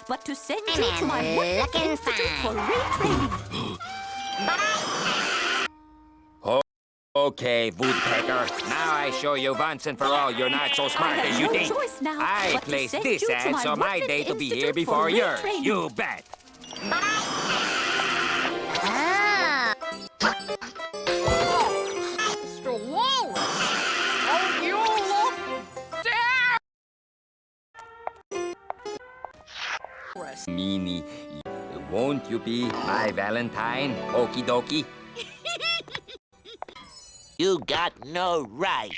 but to send you to my Woodland Institute for retraining. Okay, Woodpecker. Now I show you once and for all you're not so smart as you think. Choice now, I but to placed send this you to ad my so my Woodland day to be Institute here for before yours. retraining. You bet. Mr. Walrus, don't you look down? Meanie, won't you be my Valentine? Okie dokie. You got no right.